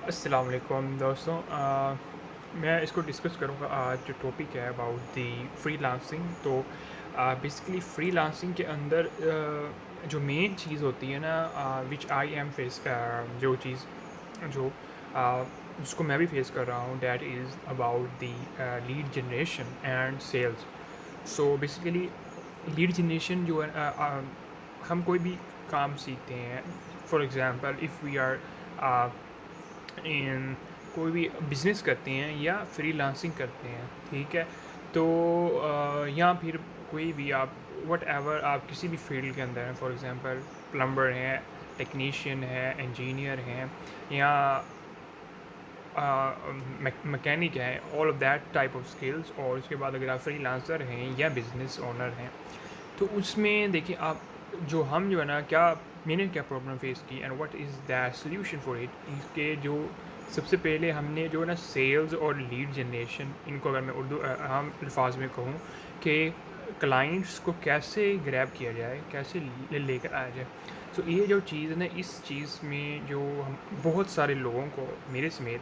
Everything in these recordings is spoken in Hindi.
अस्सलाम वालेकुम दोस्तों। मैं इसको डिस्कस करूँगा। आज जो टॉपिक है अबाउट दी फ्रीलांसिंग। तो बेसिकली फ्रीलांसिंग के अंदर जो मेन चीज़ होती है ना, विच आई एम फेस, जो चीज़ जो जिसको मैं भी फेस कर रहा हूँ, that is about the lead generation and sales. So basically lead generation जो है, हम कोई भी काम सीखते हैं। For example if we are in कोई भी बिज़नेस करते हैं या फ्रीलांसिंग करते हैं, ठीक है। तो या फिर कोई भी आप वट आप किसी भी फील्ड के अंदर हैं, फॉर एग्ज़ाम्पल प्लम्बर हैं, टेक्नीशियन है, इंजीनियर हैं, या मैकेनिक है, all of that type of skills. और उसके बाद अगर आप फ्रीलांसर हैं या बिज़नेस ओनर हैं, तो उसमें देखिए आप जो है ना, क्या मैंने क्या प्रॉब्लम फेस की and what is the solution for it. इसके जो सबसे पहले हमने जो है ना, सेल्स और लीड जनरेशन, इनको अगर मैं उर्दू आम अल्फाज में कहूँ कि क्लाइंट्स को कैसे ग्रैब किया जाए, कैसे लेकर आया जाए। तो ये जो चीज़ है ना, इस चीज़ में जो हम बहुत सारे लोगों को, मेरे समेत,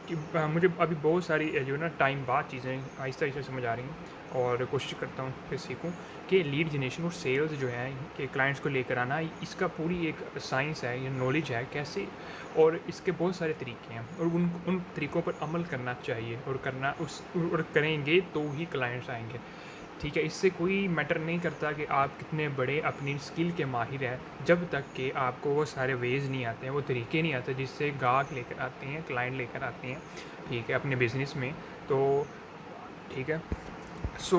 कि मुझे अभी बहुत सारी जो है ना, टाइम बाद चीज़ें आहिस्ता आहिस्ता समझ आ रही हैं, और कोशिश करता हूँ कि सीखूँ कि लीड जनरेशन और सेल्स जो है कि क्लाइंट्स को लेकर आना, इसका पूरी एक साइंस है या नॉलेज है कैसे। और इसके बहुत सारे तरीके हैं, और उन उन तरीक़ों पर अमल करना चाहिए, और करना उस और करेंगे तो ही क्लाइंट्स आएंगे, ठीक है। इससे कोई मैटर नहीं करता कि आप कितने बड़े अपनी स्किल के माहिर हैं, जब तक कि आपको वो सारे वेज़ नहीं आते हैं, वो तरीके नहीं आते जिससे गाहक लेकर आते हैं, क्लाइंट लेकर आते हैं, ठीक है, अपने बिज़नेस में। तो ठीक है। सो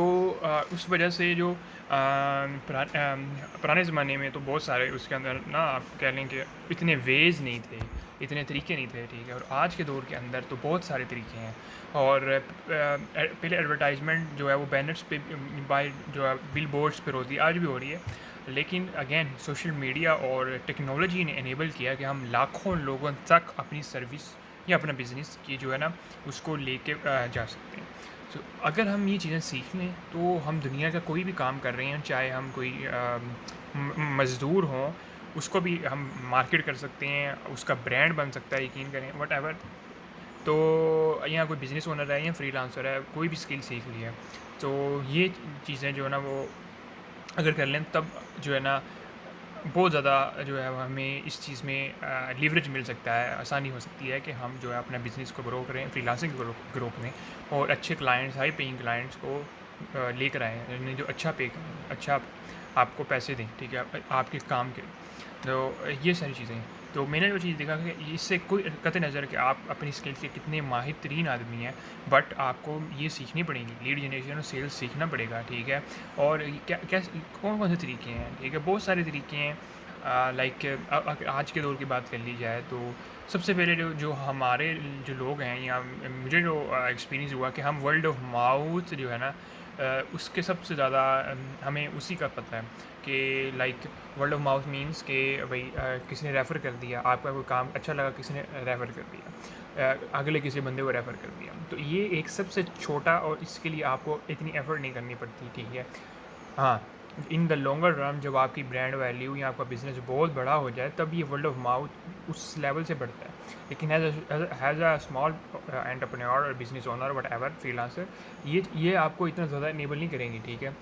उस वजह से जो पुराने ज़माने में तो बहुत सारे उसके अंदर ना, आप कह लें कि इतने वेज़ नहीं थे, इतने तरीके नहीं थे, ठीक है। और आज के दौर के अंदर तो बहुत सारे तरीके हैं। और पहले एडवर्टाइजमेंट जो है वो बैनर्स पे, बाय जो है बिल बोर्ड्स पर होती है, आज भी हो रही है। लेकिन अगेन सोशल मीडिया और टेक्नोलॉजी ने इनेबल किया कि हम लाखों लोगों तक अपनी सर्विस या अपना बिज़नेस की जो है ना, उसको लेके जा सकते हैं। तो अगर हम ये चीज़ें सीख लें, तो हम दुनिया का कोई भी काम कर रहे हैं, चाहे हम कोई मज़दूर हों, उसको भी हम मार्केट कर सकते हैं, उसका ब्रांड बन सकता है, यकीन करें, वट। तो या कोई बिज़नेस ओनर है या फ्रीलांसर है, कोई भी स्किल सीख लिया, तो ये चीज़ें जो है ना, वो अगर कर लें, तब जो है ना, बहुत ज़्यादा जो है हमें इस चीज़ में लीवरेज मिल सकता है, आसानी हो सकती है कि हम जो है अपना बिज़नेस को ग्रो करें, फ्रीलांसिंग को ग्रो करें, और अच्छे क्लाइंट्स, हाई पेइंग क्लाइंट्स को लेकर आएँ, यानी जो अच्छा पे करें, अच्छा आपको पैसे दें, ठीक है, आपके काम के। तो ये सारी चीज़ें हैं। तो मैंने जो चीज़ देखा कि इससे कोई कतई नज़र कि आप अपनी स्किल के कितने माहिर तरीन आदमी हैं, बट आपको ये सीखनी पड़ेगी, लीड जनरेशन और सेल्स सीखना पड़ेगा, ठीक है। और ये क्या कौन कौन से तरीके हैं, ठीक है, बहुत सारे तरीके हैं। लाइक आज के दौर की बात कर ली जाए, तो सबसे पहले जो जो हमारे जो लोग हैं, या मुझे जो एक्सपीरियंस हुआ कि हम वर्ल्ड ऑफ माउथ जो है ना, उसके सबसे ज़्यादा हमें उसी का पता है कि like world of mouth means कि भाई किसी ने रेफ़र कर दिया, आपका कोई काम अच्छा लगा, किसी ने रेफ़र कर दिया, अगले किसी बंदे को रेफ़र कर दिया। तो ये एक सबसे छोटा, और इसके लिए आपको इतनी एफ़र्ट नहीं करनी पड़ती, ठीक है। हाँ, इन द लॉन्गर रन जब आपकी ब्रांड वैल्यू या आपका बिज़नेस बहुत बड़ा हो जाए, तब ये वर्ल्ड ऑफ माउथ उस लेवल से बढ़ता है। लेकिन एज़ अ स्मॉल एंटरप्रेन्योर और बिज़नेस ओनर, व्हाटएवर, फ्रीलांसर, ये आपको इतना ज़्यादा इनेबल नहीं करेंगे, ठीक है।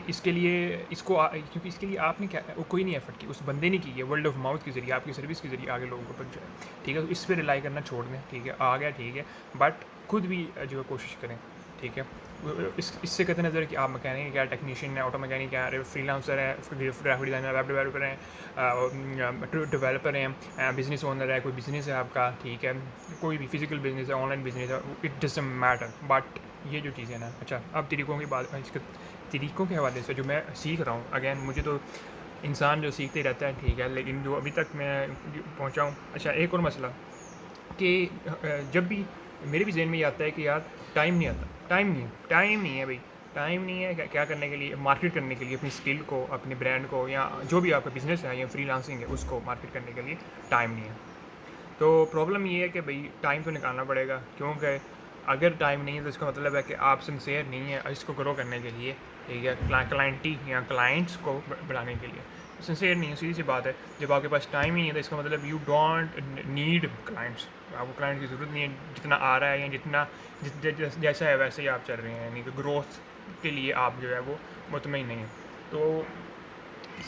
इसके लिए क्योंकि इसके लिए आपने क्या, वो कोई नहीं एफर्ट की, उस बंदे ने की है, वर्ल्ड ऑफ माउथ के ज़रिए, आपकी सर्विस के ज़रिए आगे लोगों को पहुंच जाए, ठीक है। तो इस पे रिलाई करना छोड़ दें, ठीक है, आ गया, ठीक है। बट खुद भी जो है कोशिश करें, ठीक है। इससे कहते नज़र कि आप मैकेनिक या टेक्नीशियन है, ऑटो मैकेनिक है, फ्रीलांसर है, ग्राफिक डिज़ाइनर, वेब डेवलपर हैं, डेवलपर हैं, बिज़नेस ओनर है, कोई बिज़नेस है आपका, ठीक है, कोई भी फिजिकल बिज़नेस है, ऑनलाइन बिज़नेस है, इट डजंट मैटर। बट ये जो चीज़ें ना, अच्छा, अब तरीक़ों की बात, इसके तरीक़ों के हवाले से जो मैं सीख रहा हूँ, अगेन मुझे तो इंसान जो सीखते ही रहता है, ठीक है, लेकिन जो अभी तक मैं पहुँचा हूँ। अच्छा, एक और मसला कि जब भी मेरे भी ज़हन में ये आता है कि यार टाइम नहीं आता, टाइम नहीं है भाई, टाइम नहीं है क्या करने के लिए, मार्केट करने के लिए अपनी स्किल को, अपने ब्रांड को, या जो भी आपका बिज़नेस है या फ्रीलांसिंग है, उसको मार्केट करने के लिए टाइम नहीं है। तो प्रॉब्लम ये है कि भाई टाइम तो निकालना पड़ेगा, क्योंकि अगर टाइम नहीं है तो इसका मतलब है कि आप सिंसियर नहीं है इसको ग्रो करने के लिए, ठीक है, क्लाइंटी या क्लाइंट्स को बढ़ाने के लिए। सिंसियर नहीं है, सीधी सी बात है। जब आपके पास टाइम ही नहीं है तो इसका मतलब यू डोंट नीड क्लाइंट्स, आपको क्लाइंट की ज़रूरत नहीं है। जितना आ रहा है या जितना जैसा है वैसे ही आप चल रहे हैं, यानी कि ग्रोथ के लिए आप जो है वो मुतमईन नहीं है। तो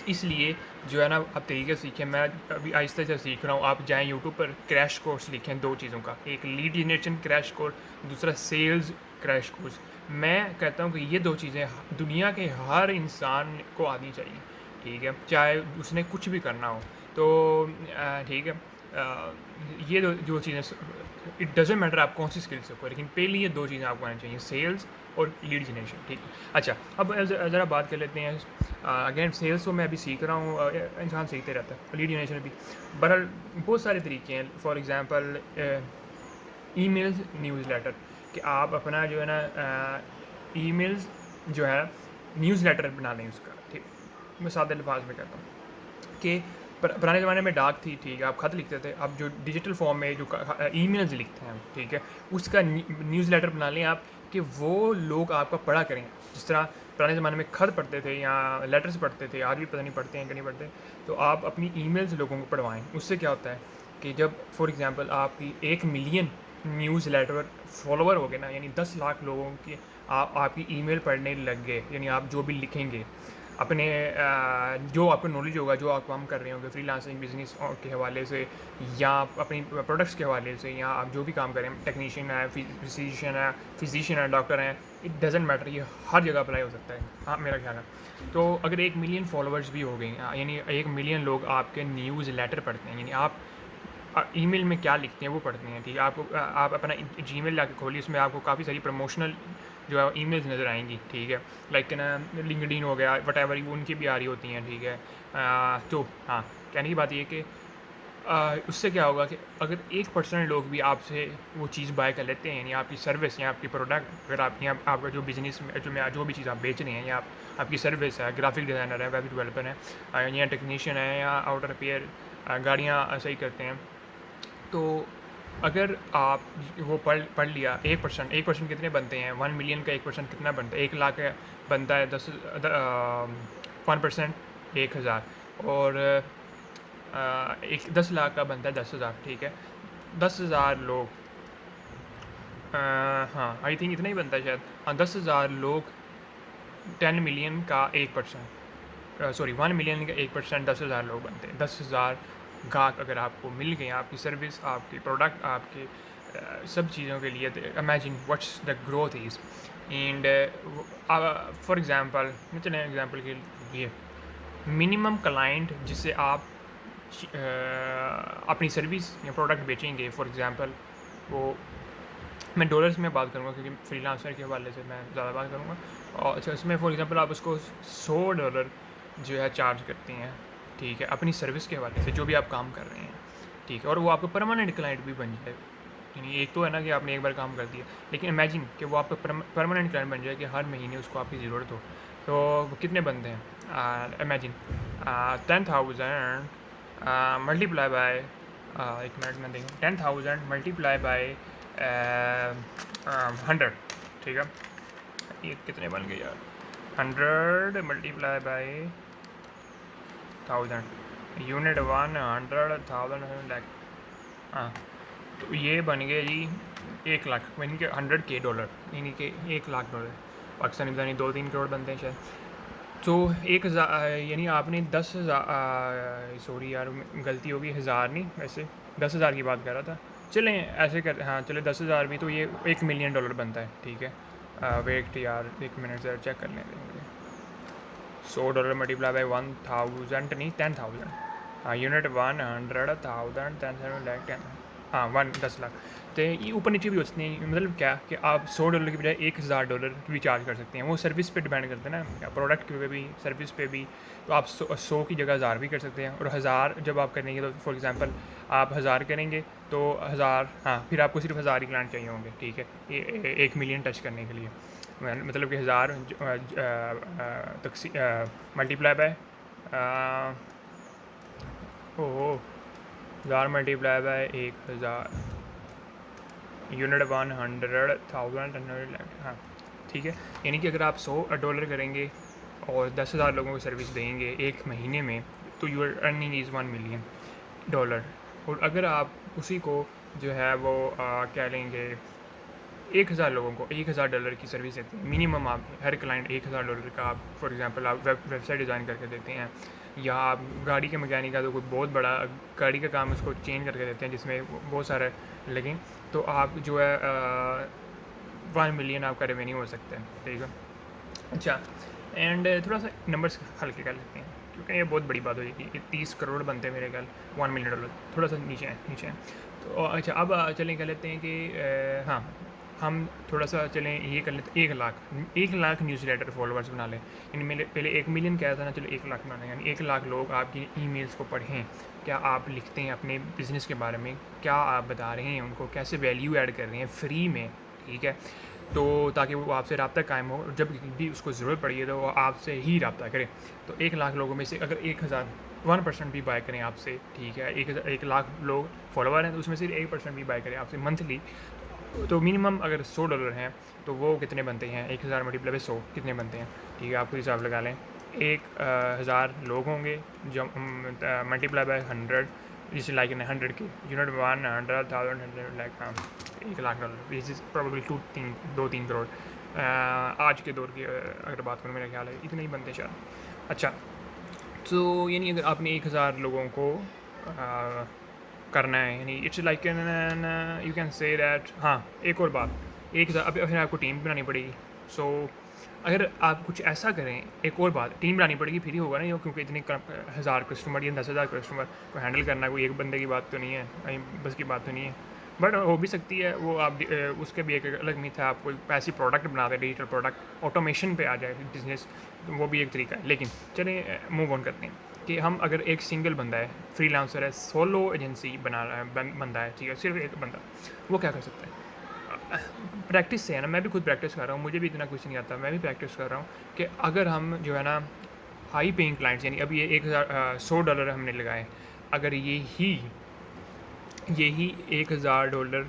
इसलिए जो है ना आप तरीके सीखें। मैं अभी आहिस्ता से सीख रहा हूँ। आप जाएँ यूट्यूब पर, क्रैश कोर्स लिखें 2 चीज़ों का, एक लीड जनरेशन क्रैश कोर्स, दूसरा सेल्स क्रैश कोर्स। मैं कहता हूँ कि ये 2 चीज़ें दुनिया के हर इंसान को आनी चाहिए, ठीक है, चाहे उसने कुछ भी करना हो। तो ठीक है, ये जो चीज़ें, इट डज़न्ट मैटर आप कौन सी स्किल सीखो, लेकिन पहले ये 2 चीज़ें आपको आनी चाहिए, सेल्स और लीड जनरेशन, ठीक है। अच्छा, अब ज़रा बात कर लेते हैं। अगेन सेल्स तो मैं अभी सीख रहा हूँ, इंसान सीखते रहता है, लीड जनरेशन भी। बहरहाल बहुत सारे तरीके हैं। फॉर एग्ज़ाम्पल ईमेल्स, न्यूज़लेटर, कि आप अपना जो है ना ईमेल्स जो है न्यूज़लेटर बना लें उसका, ठीक। मैं सादे अल्फाज में कहता हूँ कि पुराने ज़माने में डाक थी, ठीक है, आप ख़त लिखते थे। अब जो डिजिटल फॉर्म में जो ईमेल्स लिखते हैं, ठीक है, उसका न्यूज़लेटर बना लें आप, कि वो लोग आपका पढ़ा करें। जिस तरह पुराने ज़माने में खत पढ़ते थे या लेटर्स पढ़ते थे, आज भी पता नहीं पढ़ते हैं कि नहीं पढ़ते, तो आप अपनी ईमेल्स लोगों को पढ़वाएं। उससे क्या होता है कि जब फॉर एग्ज़ाम्पल आपकी 1 मिलियन न्यूज़लेटर फॉलोवर हो गए ना, यानी 10 लाख लोगों की आपकी ईमेल पढ़ने लग गए, यानी आप जो भी लिखेंगे अपने जो आपको नॉलेज होगा, जो आप काम कर रहे होंगे फ्रीलांसिंग बिजनेस के हवाले से या अपनी प्रोडक्ट्स के हवाले से, या आप जो भी काम करें, टेक्नीशियन है, फिजिशियन है, डॉक्टर हैं, इट डज़न्ट मैटर, ये हर जगह अप्लाई हो सकता है। हाँ, मेरा ख्याल है। तो अगर 1 मिलियन फॉलोवर्स भी हो गए, यानी 1 मिलियन लोग आपके न्यूज़ लेटर पढ़ते हैं, यानी आप ईमेल में क्या लिखते हैं वो पढ़ते हैं, ठीक है। आपको आप अपना जीमेल जाके खोलिए, उसमें आपको काफ़ी सारी प्रमोशनल जो है ईमेल्स नज़र आएंगी, ठीक है। लाइक ना लिंक्डइन हो गया, वटेवर, उनकी भी आ रही होती हैं, ठीक है। तो हाँ, कहने की बात ये कि उससे क्या होगा कि अगर 1% लोग भी आपसे वो चीज़ बाय कर लेते हैं, यानी आपकी सर्विस या आपकी प्रोडक्ट, अगर आप या आपका जो बिज़नेस में जो भी चीज़ आप बेच रहे हैं, या आपकी सर्विस है, ग्राफिक डिज़ाइनर है, वेब डेवलपर है, या टेक्नीशियन है, या आउटर रिपेयर गाड़ियाँ सही करते हैं, तो अगर आप वो पढ़ लिया 1% कितने बनते हैं, 1 मिलियन का 1% कितना बनता है, 1 लाख बनता है 1% 1000, और 10 लाख का बनता है 10,000, ठीक है। 10,000 लोग, हाँ आई थिंक इतना ही बनता है शायद, हाँ 10,000 लोग 10 मिलियन का 1%, सॉरी 1 मिलियन का 1%, 10,000 लोग बनते हैं। 10,000 गाहक अगर आपको मिल गए आपकी सर्विस, आपकी प्रोडक्ट, आपके सब चीज़ों के लिए, imagine what's the growth is. And for example, चलें एग्ज़ाम्पल के लिए मिनिमम क्लाइंट जिससे आप अपनी सर्विस या प्रोडक्ट बेचेंगे, फॉर एग्ज़ाम्पल वो, मैं डॉलर्स में बात करूँगा क्योंकि फ्रीलांसर के हवाले से मैं ज़्यादा बात करूँगा। और अच्छा, इसमें फॉर एग्ज़ाम्पल आप उसको $100 जो है चार्ज करते हैं, ठीक है, अपनी सर्विस के हवाले से, जो भी आप काम कर रहे हैं, ठीक है, और वो आपका परमानेंट क्लाइंट भी बन जाए। यानी एक तो है ना कि आपने एक बार काम कर दिया, लेकिन इमेजिन कि वो आपका परमानेंट क्लाइंट बन जाए, कि हर महीने उसको आपकी ज़रूरत हो, तो वो कितने बनते हैं, इमेजिन 10,000 मल्टीप्लाई बाय, एक मिनट में देखें, 10,000 मल्टीप्लाई बाय 100, ठीक है, ये कितने बन गए यार, 100 मल्टीप्लाई बाय 1000, यूनिट 100,000 लाख, हाँ, तो ये बन गए जी 1 लाख, यानी कि 100 के डॉलर, यानी कि 1 लाख डॉलर, पाकिस्तानी बतानी 2-3 करोड़ बनते हैं शायद। तो 1,000, यानी आपने 10,000, सॉरी यार गलती होगी, 1000 नहीं, वैसे 10,000 की बात कर रहा था। चलें ऐसे कर, हाँ चले 10,000 भी, तो ये $1 मिलियन बनता है, ठीक है। वेट यार 1 मिनट से चेक कर लें, $100 मल्टीप्लाई बाई 1,000 नहीं 10,000, हाँ, यूनिट 100,000 10,000 लाख 10, हाँ 10 लाख। तो ये ऊपर नीचे भी हो सकते हैं, मतलब क्या कि आप $100 की बजाय $1,000 भी चार्ज कर सकते हैं। वो सर्विस पे डिपेंड करते हैं ना, प्रोडक्ट पे भी, सर्विस पे भी। तो आप 100 की जगह 1000 भी कर सकते हैं। और 1000 जब आप करेंगे तो फॉर एग्ज़ाम्पल आप 1000 करेंगे तो 1000, हाँ, फिर आपको सिर्फ 1000 ही क्लाइंट चाहिए होंगे, ठीक है, 1 मिलियन टच करने के लिए। मतलब कि 1000 multiply by, oh 1000 multiply by 1,000, unit 100,000, हाँ ठीक है। यानी कि अगर आप $100 करेंगे और 10,000 लोगों को सर्विस देंगे एक महीने में, तो यूर अर्निंग इज़ $1 million। और अगर आप उसी को जो है वो क्या लेंगे, 1000 लोगों को $1000 की सर्विस देते हैं मिनिमम। आप हर क्लाइंट $1000 का आप फॉर एग्जांपल आप वेबसाइट डिज़ाइन करके देते हैं, या आप गाड़ी के मैकेनिक का तो कोई बहुत बड़ा गाड़ी का काम उसको चेंज करके देते हैं जिसमें बहुत सारे लगें, तो आप जो है 1 मिलियन आपका रेवेन्यू हो सकता है, ठीक है। अच्छा, एंड थोड़ा सा नंबर्स हल्के कर लेते हैं क्योंकि ये बहुत बड़ी बात हो जाएगी। 30 करोड़ बनते हैं मेरे ख्याल $1 मिलियन, थोड़ा सा नीचे हैं। तो अच्छा, अब चलें कह लेते हैं कि हाँ, हम थोड़ा सा चलें ये कर लेते हैं, 1 लाख न्यूज़लेटर फॉलोअर्स बना लें। यानी मैंने पहले 1 मिलियन कहा था ना, चलो 1 लाख बना लें। यानी 1 लाख लोग आपकी ईमेल्स को पढ़ें, क्या आप लिखते हैं अपने बिज़नेस के बारे में, क्या आप बता रहे हैं उनको, कैसे वैल्यू ऐड कर रहे हैं फ्री में, ठीक है। तो ताकि वो आपसे रब्ता कायम हो, जब भी उसको ज़रूरत पड़ी है तो वो आपसे ही रब्ता करे। तो 1 लाख लोगों में से अगर 1% भी बाय करें आपसे, ठीक है, 1 लाख लोग फॉलोवर हैं तो उसमें से 1% भी बाय करें आपसे मंथली, तो मिनिमम अगर $100 हैं तो वो कितने बनते हैं, 1000 मल्टीप्लाई बाय 100 कितने बनते हैं, ठीक है। आपको हिसाब लगा लें, 1000 लोग होंगे जो मल्टीप्लाई बाय 100, जिसे लाइक 100 के यूनिट 100,000 लाइक, हाँ, $1 lakh, this is probably 2-3 crore. आज के दौर की अगर बात करूँ, मेरा ख्याल है इतने ही बनते शायद। अच्छा, तो यानी अगर आपने 1000 लोगों को करना है, यानी it's like you can say that. हाँ, एक और बात, 1000 अब फिर आपको टीम बनानी पड़ेगी। सो अगर आप कुछ ऐसा करें, एक और बात, टीम बनानी पड़ेगी, फिर ही होगा ना ये, क्योंकि इतने 1000 कस्टमर या 10,000 कस्टमर को हैंडल करना कोई एक बंदे की बात तो नहीं है, बस की बात तो नहीं है। बट हो भी सकती है वो, आप उसके भी एक अलग मिथ है, आप कोई ऐसी प्रोडक्ट बना दें, डिजिटल प्रोडक्ट ऑटोमेशन पे आ जाए बिजनेस, तो वो भी एक तरीका है। लेकिन चलें मूव ऑन करते हैं कि हम अगर एक सिंगल बंदा है, फ्रीलांसर है, सोलो एजेंसी बना रहा है, बंदा है, ठीक है, सिर्फ एक बंदा, वो क्या कर सकता है? प्रैक्टिस से है ना, मैं भी खुद प्रैक्टिस कर रहा हूँ, मुझे भी इतना कुछ नहीं आता, मैं भी प्रैक्टिस कर रहा हूँ कि अगर हम जो है ना हाई पेइंग क्लाइंट्स, यानी अभी ये $100 हमने लगाए, अगर यही $1000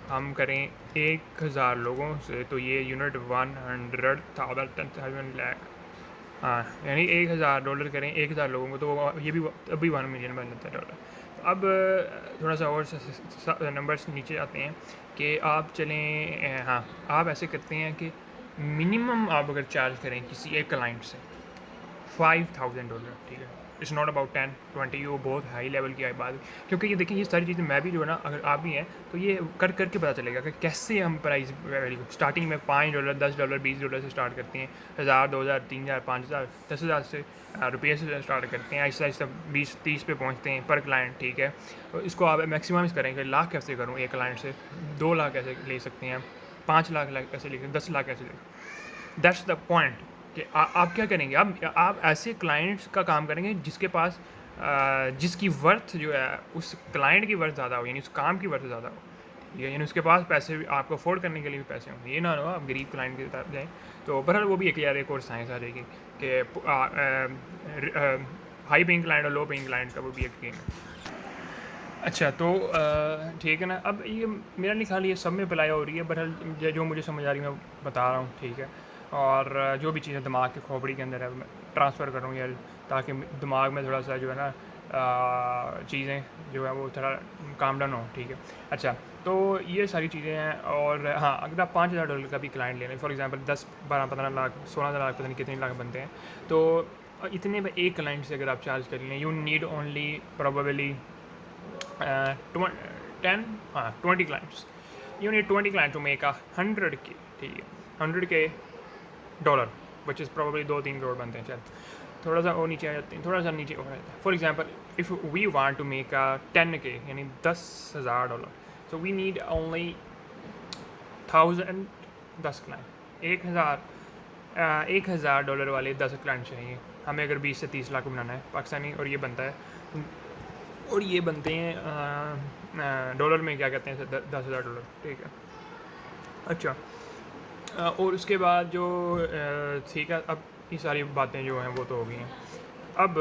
हम करें 1000 लोगों से, तो ये यूनिट 100,000 लाख, हाँ, यानी $1000 करें 1000 लोगों को, तो ये भी अभी 1 मिलियन बन जाता है डॉलर। तो अब थोड़ा सा और नंबर्स नीचे आते हैं कि आप चलें, हाँ, आप ऐसे करते हैं कि मिनिमम आप अगर चार्ज करें किसी एक क्लाइंट से $5000, ठीक है, इट्स नॉट अबाउट 10-20, वो बहुत हाई लेवल की बात है। क्योंकि ये देखिए, ये सारी चीज़ें मैं भी जो है ना, अगर आप भी हैं तो ये कर करके पता चलेगा कि कैसे हम प्राइस वैल्यू स्टार्टिंग में $5, $10, $20 से स्टार्ट करते हैं, 1000, 2000, 3000, 5000, 10,000 से रुपये से स्टार्ट करते हैं, आहिस्ता आहिस्ता 20-30 पे पहुँचते हैं पर क्लाइंट, ठीक है। तो इसको आप मैक्सिमम करें कि लाख कैसे करूँ एक क्लाइंट से, 2 लाख कैसे ले सकते हैं, 5 लाख कैसे ले सकते हैं, 10 लाख कैसे ले, दैट्स द पॉइंट कि आप क्या करेंगे, आप ऐसे क्लाइंट्स का काम करेंगे जिसके पास जिसकी वर्थ जो है उस क्लाइंट की वर्थ ज़्यादा हो, यानी उस काम की वर्थ ज़्यादा हो, ठीक है, यानी उसके पास पैसे भी, आपको अफोर्ड करने के लिए भी पैसे हों, ये ना हो आप गरीब क्लाइंट की तरफ जाएँ। तो बहरहाल वो भी एक और साइंस आ जाएगी कि हाई पेइंग क्लाइंट और लो पेइंग क्लाइंट का वो भी एक गेम है। अच्छा, तो ठीक है ना, अब ये मेरा नहीं ख्याल ये सब में अप्लाई हो रही है, बहरहाल जो मुझे समझ आ रही है मैं बता रहा हूँ, ठीक है। और जो भी चीज़ें दिमाग के खोपड़ी के अंदर है मैं ट्रांसफ़र करूँ, या ताकि दिमाग में थोड़ा सा जो है ना चीज़ें जो है वो थोड़ा काम डाउन हो, ठीक है। अच्छा, तो ये सारी चीज़ें हैं। और हाँ, अगर आप $5000 का भी क्लाइंट ले लें, फॉर एग्जांपल 10, 12, 15 लाख, 16 लाख, पता नहीं कितने लाख बनते हैं, तो इतने में एक क्लाइंट से अगर आप चार्ज कर लें, you need only probably 20 clients. You need 20 clients to make 100K, ठीक है, 100K, which is probably 2-3 crore बनते हैं शायद, थोड़ा सा और नीचे आ जाते हैं, थोड़ा सा नीचे हो जाता है। For example, if we want to make 10K, यानी $10,000, so we need only 1000 $1,000 वाले 10 क्लाइंट चाहिए हमें, अगर 20 से 30 लाख बनाना है पाकिस्तानी, और ये बनता है, और ये बनते हैं डॉलर में, क्या कहते हैं, $10,000, ठीक है। अच्छा, और उसके बाद जो ठीक है, अब ये सारी बातें जो हैं वो तो हो गई हैं। अब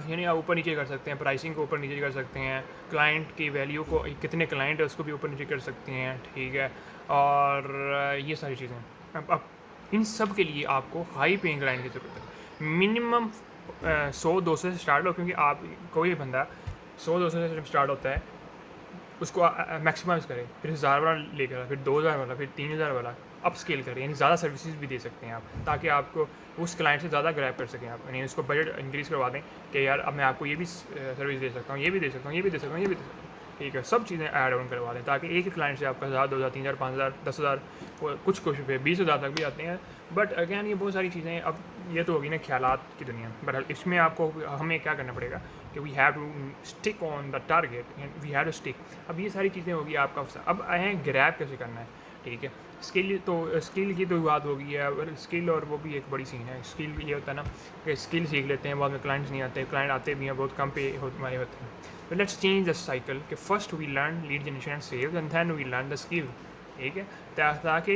यानी आप ऊपर नीचे कर सकते हैं, प्राइसिंग को ऊपर नीचे कर सकते हैं, क्लाइंट की वैल्यू को, कितने क्लाइंट है उसको भी ऊपर नीचे कर सकते हैं, ठीक है। और ये सारी चीज़ें, अब इन सब के लिए आपको हाई पेइंग क्लाइंट की ज़रूरत है। मिनिमम 100-200 से स्टार्ट हो, क्योंकि आप कोई बंदा 100-200 से जब स्टार्ट होता है उसको मैक्सिमाइज़ करें, फिर 1000 वाला लेकर आए, फिर 2000 वाला, फिर 3000 वाला, अप स्केल करें, यानी ज़्यादा सर्विसेज भी दे सकते हैं आप, ताकि आपको उस क्लाइंट से ज़्यादा ग्रैब कर सकें आप, यानी उसको बजट इंक्रीज़ करवा दें कि यार अब मैं आपको ये भी सर्विस दे सकता हूँ, ये भी दे सकता हूँ, ये भी दे सकता हूँ, ये भी दे सकता हूँ, ठीक है, सब चीज़ें ऐड ऑन करवा दें, ताकि एक ही क्लाइंट से आपका 1000, 2000, 3000, 5000, 10,000, कुछ पे 20,000 तक भी आते हैं। बट अगैन ये बहुत सारी चीज़ें, अब ये तो होगी ना ख्यालात की दुनिया, बट इसमें आपको हमें क्या करना पड़ेगा कि we have to stick on the target and we have to stick. अब ये सारी चीज़ें होगी आपका, अब आए हैं ग्रैब कैसे करना है, ठीक है। स्किल की तो बात होगी है, और स्किल और वो भी एक बड़ी सीन है। स्किल ये होता है ना कि स्किल सीख लेते हैं, बाद में क्लाइंट्स नहीं आते, क्लाइंट आते भी हैं बहुत कम पे हमारे होते हैं। तो लेट्स चेंज द साइकिल कि first we learn lead generation and sales and then we learn the skill, ठीक है, ताकि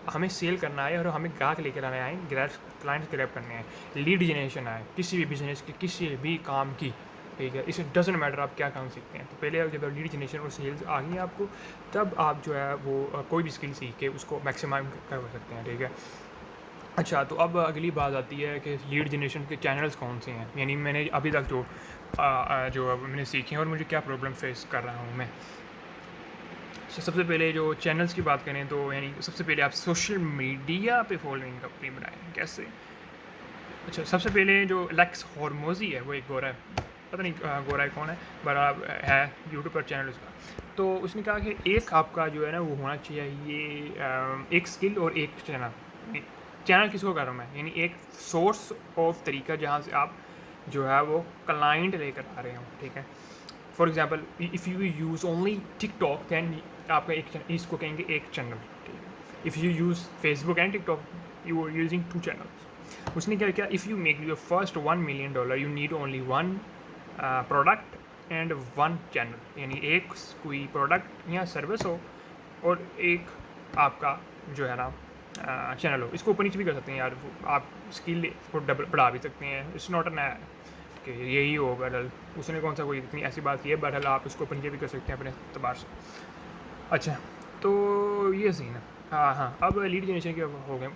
हमें सेल करना है और हमें ग्राहक लेकर आने आए, क्लाइंट्स ग्रैब करने हैं, लीड जनरेशन आए किसी भी बिजनेस की, किसी भी काम की, ठीक है। इसे डजेंट मैटर आप क्या काम सीखते हैं। तो पहले जब लीड जनरेशन और सेल्स आ गई आपको, तब आप जो है वो कोई भी स्किल सीख के उसको मैक्सिमाइज कर सकते हैं, ठीक है। अच्छा, तो अब अगली बात आती है कि लीड जनरेशन के चैनल्स कौन से हैं, यानी मैंने अभी तक जो मैंने सीखे हैं और मुझे क्या प्रॉब्लम फेस कर रहा हूँ मैं। सबसे पहले जो चैनल्स की बात करें तो यानी सबसे पहले आप सोशल मीडिया पे फॉलोइंग अपनी बनाएं, कैसे। अच्छा, सबसे पहले जो लेक्स हॉर्मोजी है, वो एक गोरा है, पता नहीं गोरा है कौन है, बड़ा है यूट्यूब पर चैनल उसका। तो उसने कहा कि एक आपका जो है ना वो होना चाहिए ये एक स्किल और एक चैनल। चैनल किसको कर रहा हूँ मैं, यानी एक सोर्स ऑफ तरीका जहाँ से आप जो है वो क्लाइंट लेकर आ रहे हो, ठीक है। For example if you use only TikTok than आपका एक इसको कहेंगे एक चैनल, ठीक है। If you use Facebook and TikTok you are using 2 channels. उसने क्या किया, if you make your first $1 million you need only 1 product and 1 channel, यानी एक कोई प्रोडक्ट या सर्विस हो और एक आपका जो है ना चैनल हो। इसको ऊपर नीचे भी कर सकते हैं यार, आप स्किल को बढ़ा भी सकते हैं, इट्स नॉट एन कि यही हो बहरहाल, उसने कौन सा कोई इतनी ऐसी बात की है, बहरहाल आप इसको ऊपर नीचे भी कर सकते हैं अपने अतबार से। अच्छा, तो ये सीन है। हाँ हाँ, अब लीड जनरेशन के हो गए।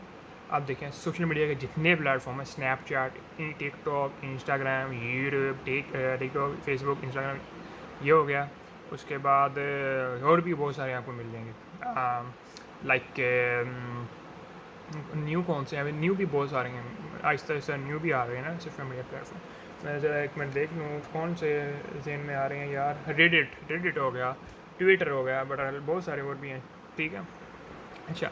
आप देखें सोशल मीडिया के जितने प्लेटफॉर्म हैं, Snapchat, TikTok, Instagram, YouTube, TikTok, Facebook, Instagram, ये हो गया। उसके बाद और भी बहुत सारे आपको मिल जाएंगे, लाइक न्यू कौन से हैं, न्यू भी बहुत सारे हैं, आहिस्ता आहिस्ता न्यू भी आ रहे हैं ना सोशल मीडिया प्लेटफॉर्म। मैं ज़रा एक मिनट देख लूँ कौन से जेन में आ रहे हैं यार। रेडिट हो गया, ट्विटर हो गया, बट बहुत सारे और भी हैं, ठीक है। अच्छा,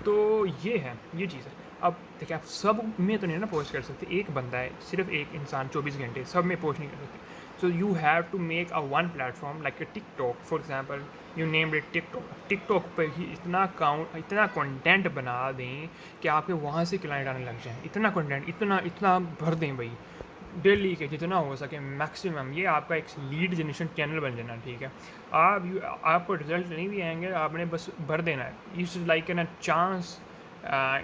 तो ये है, ये चीज़ है। अब देखिए, आप सब में तो नहीं ना पोस्ट कर सकते, एक बंदा है, सिर्फ एक इंसान 24 घंटे सब में पोस्ट नहीं कर सकते। So you have to make a one platform like a TikTok, for example you name it TikTok. TikTok पर ही इतना कंटेंट बना दें कि आपके वहाँ से क्लाइंट आने लग जाएँ, इतना कंटेंट इतना भर दें भाई, डेली के जितना हो सके मैक्सिमम, ये आपका एक लीड जनरेशन चैनल बन जाना, ठीक है। आपको रिजल्ट नहीं भी आएंगे, आपने बस भर देना है। It's like an chance,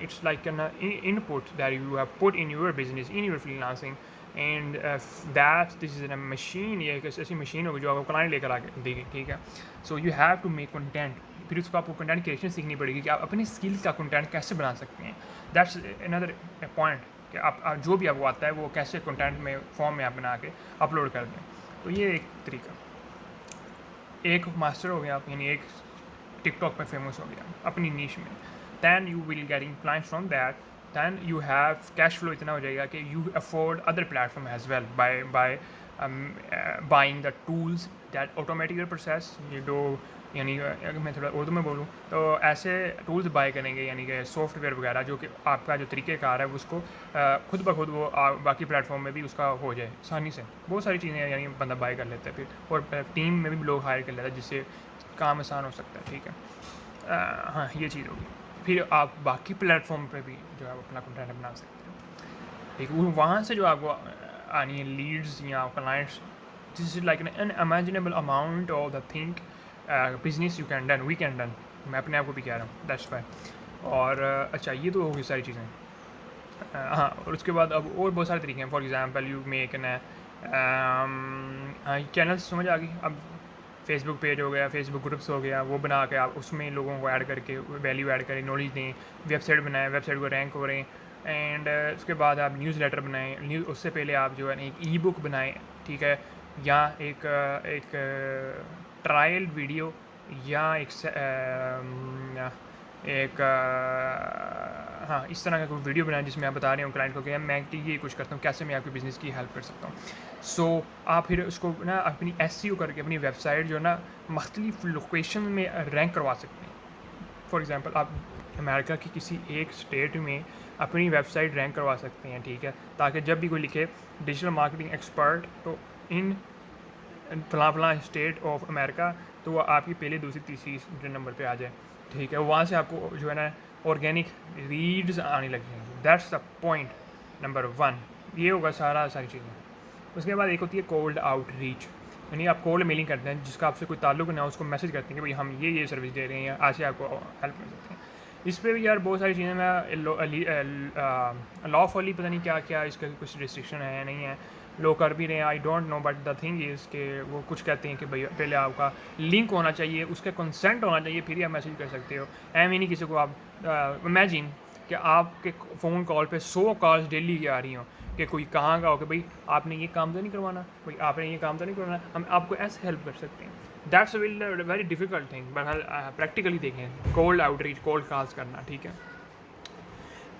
it's like an input that you have put in your business, in your freelancing, and that this is a machine, ये एक ऐसी मशीन होगी जो आपको क्लाइंट लेकर आके देगी, ठीक है। So you have to make content, फिर उसको आपको कंटेंट क्रिएशन सीखनी पड़ेगी कि आप अपने स्किल्स का कंटेंट कैसे बना सकते हैं। दैट्स अनदर पॉइंट कि आप जो भी आपको आता है वो कैसे कंटेंट में फॉर्म में आप बना के अपलोड कर दें। तो ये एक तरीका, एक मास्टर हो गया आप, यानी एक टिकटॉक पर फेमस हो गया अपनी नीश में, then you will getting clients from that, then you have cash flow इतना हो जाएगा कि you afford other platform as well by buying the tools that automate your process। ये दो, यानी अगर मैं थोड़ा उर्दू में बोलूँ तो ऐसे टूल्स बाय करेंगे, यानी कि सॉफ्टवेयर वगैरह जो कि आपका जो तरीक़ेकार है उसको खुद ब खुद वो बाकी प्लेटफॉर्म में भी उसका हो जाए आसानी से। बहुत सारी चीज़ें यानी बंदा बाय कर लेता है फिर, और टीम में भी लोग हायर कर लेता है जिससे काम आसान हो सकता है, ठीक है। हाँ, ये चीज़ होगी। फिर आप बाकी प्लेटफॉर्म पे भी जो है अपना कंटेंट बना सकते हैं, ठीक है। वहाँ से जो आपको आनी है लीड्स या clients, this is like an unimaginable amount of the thing business you can done, we can done. मैं अपने आप को भी कह रहा हूँ, दैट्स वाई। और अच्छा, ये तो होगी सारी चीज़ें। हाँ, और उसके बाद अब और बहुत सारे तरीके हैं। For example you make an channels, समझ आ गई। अब फेसबुक पेज हो गया, फेसबुक ग्रुप्स हो गया, वो बना के आप उसमें लोगों को ऐड करके वैल्यू ऐड करें, नॉलेज दें, वेबसाइट बनाएं, वेबसाइट को रैंक करें, एंड उसके बाद आप न्यूज़ लेटर बनाएं, उससे पहले आप जो है ना एक ई बुक बनाएं, ठीक है, या एक ट्रायल वीडियो या एक हाँ इस तरह का कोई वीडियो बनाएं जिसमें आप बता रहे हो क्लाइंट को कि मैं ये कुछ करता हूँ, कैसे मैं आपके बिज़नेस की हेल्प कर सकता हूँ। सो आप फिर उसको ना अपनी एसईओ करके अपनी वेबसाइट जो ना मुख्तलिफ लोकेशन में रैंक करवा सकते हैं। फॉर एग्ज़ाम्पल आप अमेरिका की किसी एक स्टेट में अपनी वेबसाइट रैंक करवा सकते हैं, ठीक है, ताकि जब भी कोई लिखे डिजिटल मार्केटिंग एक्सपर्ट तो इन फला स्टेट ऑफ अमेरिका, तो वो आपकी पहले दूसरी तीसरी नंबर पे आ जाए, ठीक है। वहाँ से आपको जो है ना ऑर्गेनिक रीड्स आने लग जाएंगी। दैट्स द पॉइंट नंबर 1, ये होगा सारी चीज़ें। उसके बाद एक होती है कोल्ड आउटरीच, यानी आप कोल्ड मेलिंग करते हैं, जिसका आपसे कोई ताल्लुक ना हो उसको मैसेज करते हैं कि भाई हम ये सर्विस दे रहे हैं, आज से आपको हेल्प कर सकते हैं। इस पर भी यार बहुत सारी चीज़ें, मैं लॉफुली पता नहीं क्या क्या इसका कुछ रिस्ट्रिक्शन है नहीं है, लोग कर भी रहे हैं, आई don't no, but the thing is के वो कुछ कहते हैं कि भाई पहले आपका लिंक होना चाहिए, उसका कंसेंट होना चाहिए, फिर ही आप मैसेज कर सकते हो। एम ही नहीं किसी को आप इमेजिन कि आपके फ़ोन कॉल पे 100 कॉल्स डेली की आ रही हों कि कोई कहाँ का हो कि भाई आपने ये काम तो नहीं करवाना, भाई आपने ये काम तो नहीं करवाना, हम आपको ऐसे हेल्प कर सकते हैं। That's very difficult thing, but practically देखें, कोल्ड आउटरीच, कोल्ड कॉल्स करना, ठीक है।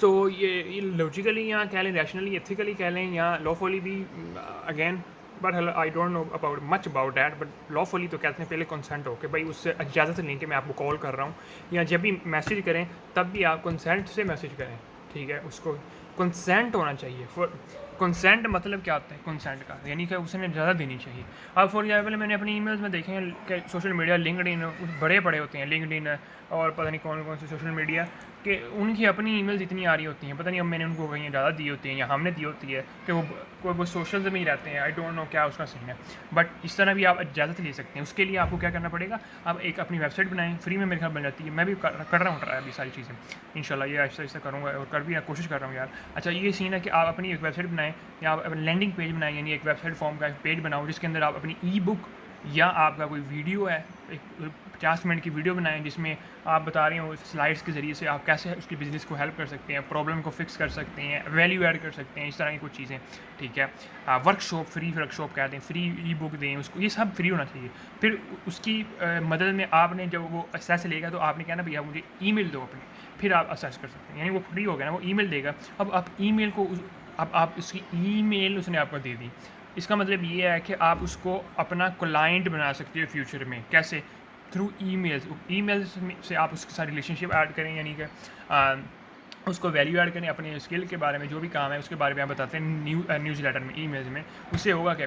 तो ये लॉजिकली या कह लें, रैशनली, एथिकली कह लें, या लॉफुली भी, again, but I don't know about much about that, but lawfully तो कहते हैं पहले कंसेंट हो कि भाई उससे इजाज़त लें कि मैं आपको कॉल कर रहा हूँ, या जब भी मैसेज करें तब भी आप कंसेंट से मैसेज करें, ठीक है। उसको कंसेंट होना चाहिए। कंसेंट मतलब क्या होता है कंसेंट का, यानी कि उसने ज़्यादा देनी चाहिए। अब फॉर एग्जाम्पल मैंने अपनी ईमेल्स में देखे हैं कि सोशल मीडिया लिंक्डइन बड़े बड़े होते हैं, लिंक्डइन और पता नहीं कौन कौन से सोशल मीडिया कि उनकी अपनी ईमेल्स इतनी आ रही होती हैं, पता नहीं अब मैंने उनको कहीं ज़्यादा दी होती हैं या हमने दी होती है कि वो सोशल में ही रहते हैं, आई डोंट नो क्या उसका सीन है। बट इस तरह भी आप इजाज़त ले सकते हैं। उसके लिए आपको क्या करना पड़ेगा, आप एक अपनी वेबसाइट बनाएं, फ्री में मेरे ख्याल बन जाती है, मैं भी कर रहा हूँ ट्राई अभी सारी चीज़ें, इंशाल्लाह ये आहिस्ता आहिस्ता करूँगा और कर भी कोशिश कर रहा हूँ यार। अच्छा ये सीन है कि आप अपनी एक वेबसाइट बनाएं या आप अपनी लैंडिंग पेज बनाएं, यानी एक वेबसाइट फॉर्म का एक पेज बनाओ जिसके अंदर आप अपनी ई बुक या आपका कोई वीडियो है, एक 50 मिनट की वीडियो बनाएं जिसमें आप बता रहे हो स्लाइड्स के ज़रिए से आप कैसे उसकी बिज़नेस को हेल्प कर सकते हैं, प्रॉब्लम को फिक्स कर सकते हैं, वैल्यू ऐड कर सकते हैं, इस तरह की कुछ चीज़ें, ठीक है। वर्कशॉप, फ्री वर्कशॉप कहते हैं, फ्री ई बुक दें उसको, ये सब फ्री होना चाहिए। फिर उसकी मदद में आपने जब वो एक्सेस लेगा तो आपने कहना भैया मुझे ईमेल दो अपनी, फिर आप एक्सेस कर सकते हैं, यानी वो फ्री हो गया ना, वो ईमेल देगा। अब आप ईमेल को अब आप उसकी ईमेल उसने आपको दे दी, इसका मतलब ये है कि आप उसको अपना क्लाइंट बना सकते हो फ्यूचर में। कैसे? थ्रू ईमेल्स से आप उसके साथ रिलेशनशिप ऐड करें, यानी कि उसको वैल्यू ऐड करें, अपने स्किल के बारे में जो भी काम है उसके बारे में आप बताते हैं न्यूज़ लेटर में, ईमेल्स में। उससे होगा कि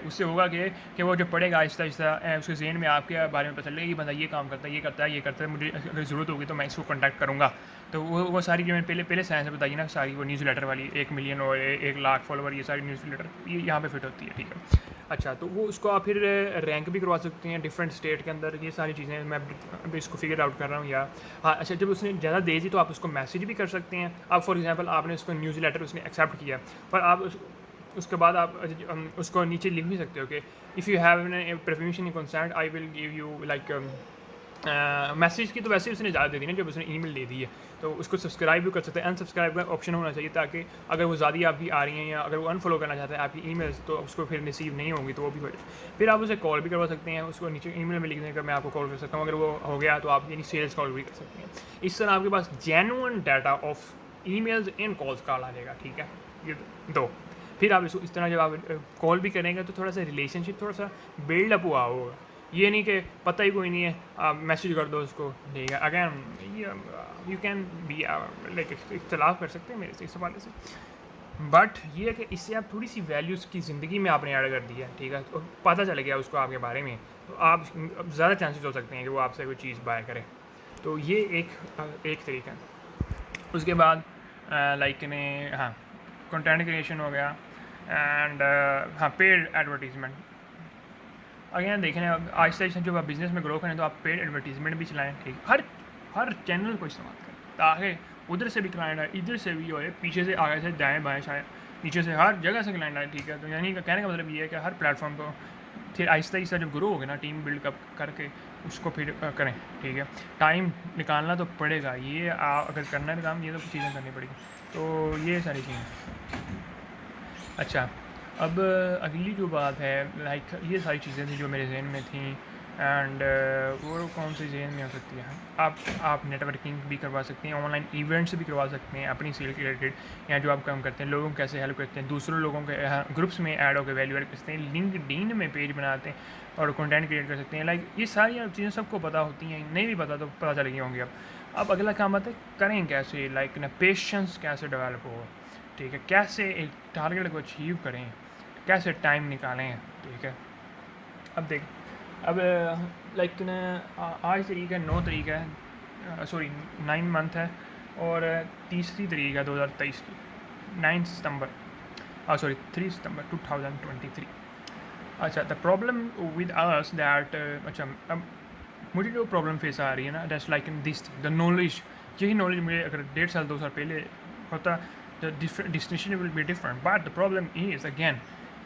वो जो पढ़ेगा आहिस्ता आहिस्ता उसके ज़हन में आपके बारे में पता चलेगा कि बंदा ये काम करता है, ये करता है, ये करता है, मुझे अगर ज़रूरत होगी तो मैं इसको कॉन्टैक्ट करूँगा। तो वो सारी जो मैंने पहले साइंस बताई ना, सारी वो न्यूज़ लेटर वाली 1 मिलियन और 1 लाख फॉलोवर, ये सारी न्यूज़ लेटर ये यहाँ पे फिट होती है, ठीक है। अच्छा तो वो उसको आप फिर रैंक भी करवा सकते हैं डिफरेंट स्टेट के अंदर, ये सारी चीज़ें मैं अभी इसको फिगर आउट कर रहा हूँ या हाँ। अच्छा जब उसने ज़्यादा दे दी तो आप उसको मैसेज भी कर सकते हैं। आप फॉर एग्जांपल आपने उसको न्यूज़ लेटर उसने एक्सेप्ट किया, पर आप उसके बाद आप उसको नीचे लिख भी सकते हो कि if you have permission in consent I will give you like message की तो वैसे ही उसने ज़्यादा दे दी ना जब उसने ईमेल दे दी है, तो उसको सब्सक्राइब भी कर सकते हैं। अनसब्सक्राइब का ऑप्शन होना चाहिए ताकि अगर वो ज़्यादा आपकी आ रही हैं या अगर वो अनफॉलो करना चाहता है आपकी ईमेल्स तो उसको फिर रिसीव नहीं होंगी, तो वो भी हो जाए। फिर आप उसे कॉल भी करवा सकते हैं, उसको नीचे ईमेल में लिख दें कि मैं आपको कॉल कर सकता हूँ, अगर वो हो गया तो आप यानी सेल्स कॉल भी कर सकते हैं। इस तरह आपके पास genuine data of emails and calls call आ जाएगा, ठीक है। ये दो फिर आप इसको इस तरह जब आप कॉल भी करेंगे तो थोड़ा सा रिलेशनशिप थोड़ा सा बिल्डअप हुआ होगा, ये नहीं कि पता ही कोई नहीं है आप मैसेज कर दो उसको, ठीक है। Again you can be like इख्तलाफ कर सकते हैं मेरे से इस हवाले से, बट ये है कि इससे आप थोड़ी सी वैल्यूज़ की ज़िंदगी में आपने ऐड कर दी है, ठीक है, तो पता चल गया उसको आपके बारे में, तो आप ज़्यादा चांसेस हो सकते हैं कि वो आपसे कोई चीज़ बाय करे। तो ये एक तरीका है। उसके बाद लाइक ने हाँ कंटेंट क्रिएशन हो गया एंड हाँ पेड एडवर्टीज़मेंट। अगेन देखने आहिस्ता आहिस्ता जब आप बिज़नेस में ग्रो करें तो आप पेड एडवर्टीज़मेंट भी चलाएं, ठीक, हर चैनल को इस्तेमाल करें ताकि उधर से भी क्लाइंट आए, इधर से भी होए, पीछे से आगे से दाएँ बाएँ शायद नीचे से हर जगह से क्लाइंट आए, ठीक है। तो यानी कहने का मतलब ये है कि हर प्लेटफॉर्म को फिर आहिस्ता आहिस्ता जब ग्रो होगा ना टीम बिल्ड करके उसको फिर करें, ठीक है। टाइम निकालना तो पड़ेगा, ये अगर करना है काम, ये तो चीज़ें करनी पड़ेगी, तो ये सारी चीज़ें। अच्छा, अब अगली जो बात है, लाइक ये सारी चीज़ें थी जो मेरे जहन में थी, एंड वो कौन सी जहन में हो सकती है। आप नेटवर्किंग भी करवा सकते हैं, ऑनलाइन इवेंट्स भी करवा सकते हैं अपनी सेल के रिलेटेड, या जो आप काम करते हैं, लोगों को कैसे हेल्प करते हैं, दूसरों लोगों के ग्रुप्स में ऐड होकर वैल्यू ऐड करते हैं, लिंक्डइन में पेज बनाते हैं और कंटेंट क्रिएट कर सकते हैं। लाइक ये सारी चीज़ें सबको पता होती हैं, नहीं भी पता तो पता चल गई होंगी अब अगला काम आता है करें कैसे, लाइक ना पेशेंस कैसे डेवलप हो, ठीक है, कैसे एक टारगेट को अचीव करें, कैसे टाइम निकालें, ठीक है। अब देख, अब लाइक ना आज तारीख है 9 तारीख है, सॉरी 9 मंथ है, और तीसरी तारीख है 2023 की, 9 सितंबर, सॉरी 3 सितंबर 2023। अच्छा, the problem with us that, अच्छा अब मुझे जो प्रॉब्लम फेस आ रही है ना, that's like in this the knowledge, यही नॉलेज मुझे अगर 1.5 साल 2 साल पहले होता, the destination will be different, but the problem is again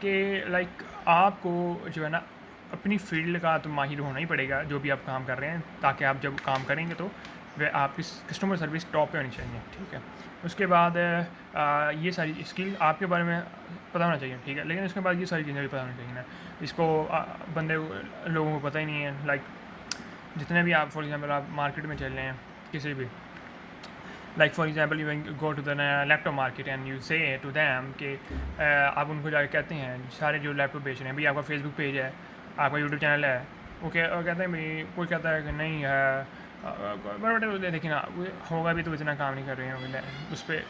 कि लाइक आपको जो है ना अपनी फील्ड का तो माहिर होना ही पड़ेगा, जो भी आप काम कर रहे हैं, ताकि आप जब काम करेंगे तो वह आपकी कस्टमर सर्विस टॉप पे होनी चाहिए, ठीक है। उसके बाद ये सारी स्किल आपके बारे में पता होना चाहिए, ठीक है, लेकिन उसके बाद ये सारी चीज़ें भी पता होनी चाहिए ना, इसको बंदे लोगों को पता ही नहीं है। लाइक जितने भी आप फॉर एग्जांपल आप मार्केट में चल रहे हैं किसी भी, like for example you go to the laptop market and you say to them कि आप उनको जाकर कहते हैं, सारे जो लैपटॉप बेच रहे हैं, भाई आपका फेसबुक पेज है, आपका यूट्यूब चैनल है, कहते हैं भाई, कोई कहता है कि नहीं है, बट देखिए ना होगा भी तो इतना काम नहीं कर रहे होंगे उस पर,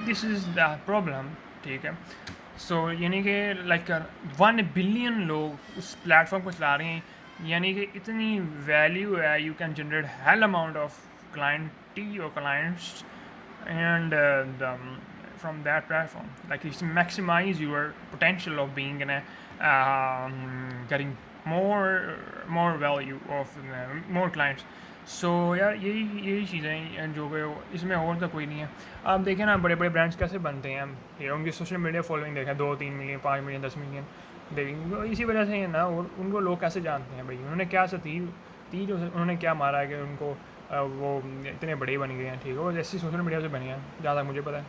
दिस इज़ द प्रॉब्लम, ठीक है। सो यानी कि लाइक 1 बिलियन लोग उस प्लेटफॉर्म को चला रहे हैं, यानी कि इतनी वैल्यू है, you can generate hello amount of clientele or clients, and from that platform, like it's maximize your potential of being in a getting more value of more clients. सो यार यही चीज़ें जो कि इसमें और तो कोई नहीं है। आप देखें ना बड़े बड़े ब्रांड्स कैसे बनते हैं, ये उनकी सोशल मीडिया फॉलोइंग देखा 2-3 मिलियन 5 मिलियन 10 मिलियन देखेंगे, तो इसी वजह से है ना, और उनको लोग कैसे जानते हैं भाई, उन्होंने क्या सा तीर उन्होंने क्या मारा है कि उनको वो इतने बड़े बन गए हैं, ठीक है, वो जैसी सोशल मीडिया से बने हैं, जहाँ तक मुझे पता है।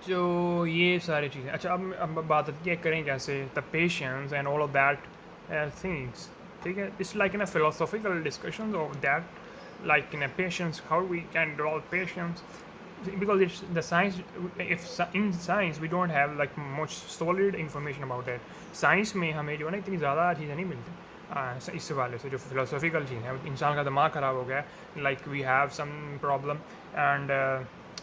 तो ये सारी चीज़ें। अच्छा, अब बात आती है करें कैसे, the patience and all of that things, ठीक है। It's like in a philosophical discussion of that, like in a patience, how we can develop patience, because it's the science, if in science we don't have like much solid information about it, science में हमें जो है ना इतनी ज़्यादा चीज़ें नहीं मिलती इस वाले से, जो फिलोसॉफिकल चीज़ है, इंसान का दिमाग ख़राब हो गया, like we have some problem and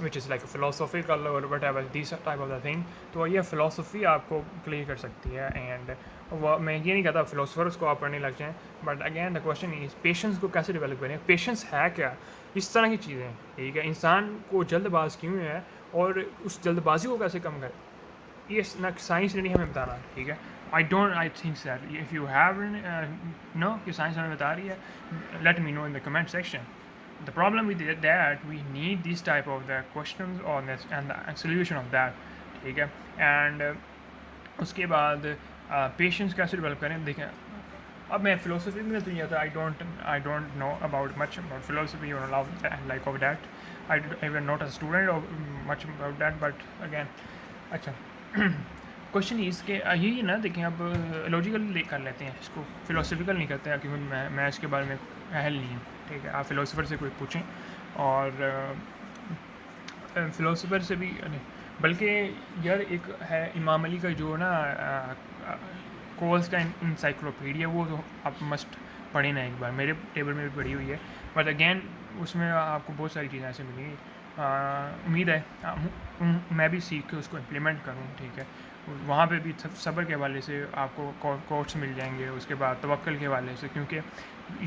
which is like philosophical और whatever this type of the thing, तो ये फ़िलासफ़ी आपको क्लियर कर सकती है। एंड मैं ये नहीं कहता फ़िलोसफर्स को आप पढ़ने लग जाएँ, but again the question is patience को कैसे डेवलप करें, पेशेंस है क्या, इस तरह की चीज़ें, ठीक है। इंसान को जल्दबाज क्यों है और उस जल्दबाजी को कैसे कम करें, ये ना साइंस ने नहीं हमें बताना, ठीक है। I think that if you have know कि साइंस हमें बता रही है, let me know in the comment section. The problem with that, we need this type of the questions on this and the solution of that, ठीक है। एंड उसके बाद पेशेंस कैसे डेवलप करें, देखें अब मैं फ़िलोसफी में तो ये था, I don't know about much about philosophy और like of that, I were not a student of much about that, but again अच्छा क्वेश्चन इज़ के यही ना, देखें अब लॉजिकल कर लेते हैं इसको, फ़िलोसफिकल नहीं करते हैं, क्योंकि मैं इसके बारे में अहल नहीं हूँ, ठीक है। आप फ़िलोसफर से कोई पूछें, और फ़िलोसफर से भी नहीं, बल्कि यार एक है इमाम अली का जो ना कोल्स का इंसाइक्लोपीडिया, वो तो आप मस्ट पढ़ें ना एक बार, मेरे टेबल में भी पढ़ी हुई है, बट अगेन उसमें आपको बहुत सारी चीज़ें ऐसे मिलेंगी। उम्मीद है मैं भी सीख के उसको इम्प्लीमेंट करूँ, ठीक है। वहाँ पे भी सब्र के हवाले से आपको कोट्स मिल जाएंगे, उसके बाद तवक्कल के हवाले से, क्योंकि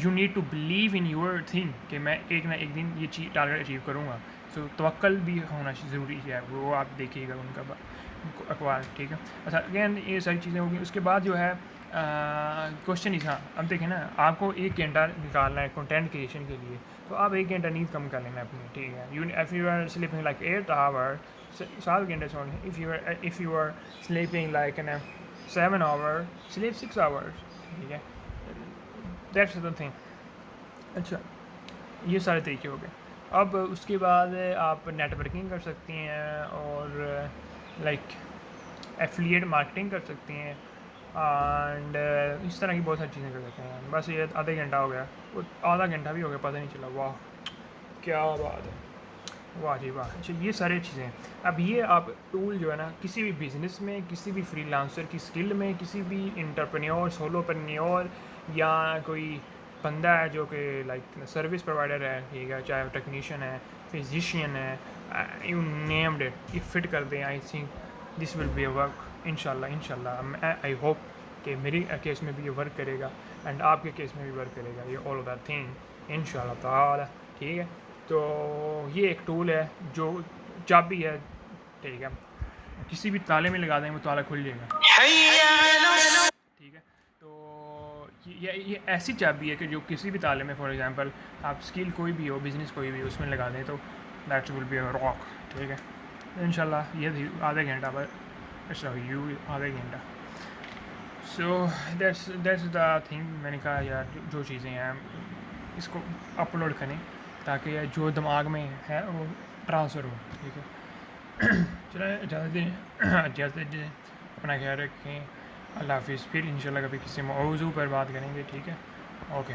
you need to believe in your thing कि मैं एक ना एक दिन ये चीज़ टारगेट अचीव करूँगा, तो तवक्कल भी होना ज़रूरी है, वो आप देखिएगा उनका अखबार, ठीक है। अच्छा अगेन ये सारी चीज़ें होंगी। उसके बाद जो है क्वेश्चन इज, हाँ अब देखें ना, आपको 1 घंटा निकालना है कंटेंट क्रिएशन के लिए, तो आप 1 घंटा नींद कम कर लेना अपनी, ठीक है। If you are sleeping like 8 hour, 7 घंटे सोने, if you are sleeping like 7 hour, sleep 6 hours, ठीक है, दैट्स द थिंग। अच्छा, ये सारे तरीके हो गए। अब उसके बाद आप नेटवर्किंग कर सकती हैं और लाइक एफिलिएट मार्केटिंग कर सकती हैं एंड इस तरह की बहुत सारी चीज़ें कर सकते हैं। बस ये आधे घंटा हो गया, वो आधा घंटा भी हो गया, पता नहीं चला। वाह क्या बात है, वाह जी वाह। अच्छा, ये सारी चीज़ें। अब ये आप टूल जो है ना, किसी भी बिज़नेस में, किसी भी फ्रीलांसर की स्किल में, किसी भी इंटरप्रेन्योर, सोलोप्रेन्योर या कोई बंदा है जो कि लाइक सर्विस प्रोवाइडर है, ठीक है, चाहे टेक्नीशियन है, फिजिशियन है, यू नेम्ड इट, ये फिट कर दें। I think this will be a work इंशाल्लाह। आई होप कि मेरी केस में भी ये वर्क करेगा एंड आपके केस में भी वर्क करेगा ये ऑल दैट थिंग इंशाल्लाह ताला। ठीक है, तो ये एक टूल है जो चाबी है, ठीक है, किसी भी ताले में लगा दें वो ताला खुल जाएगा। ठीक है, तो ये ऐसी चाबी है कि जो किसी भी ताले में, फॉर एग्जांपल आप स्किल कोई भी हो, बिज़नेस कोई भी हो, उसमें लगा दें तो that will be a rock. ठीक है, इंशाल्लाह ये थी आधे घंटा पर, अच्छा यू आधे घंटा। So that's the thing. मैंने कहा यार जो चीज़ें हैं इसको अपलोड करें ताकि जो दिमाग में है वो ट्रांसफ़र हो। ठीक है, चलें इजाज़त दें, अपना ख्याल रखें, अल्लाह हाफिज़। फिर इंशाल्लाह कभी किसी मौजू पर बात करेंगे। ठीक है, ओके।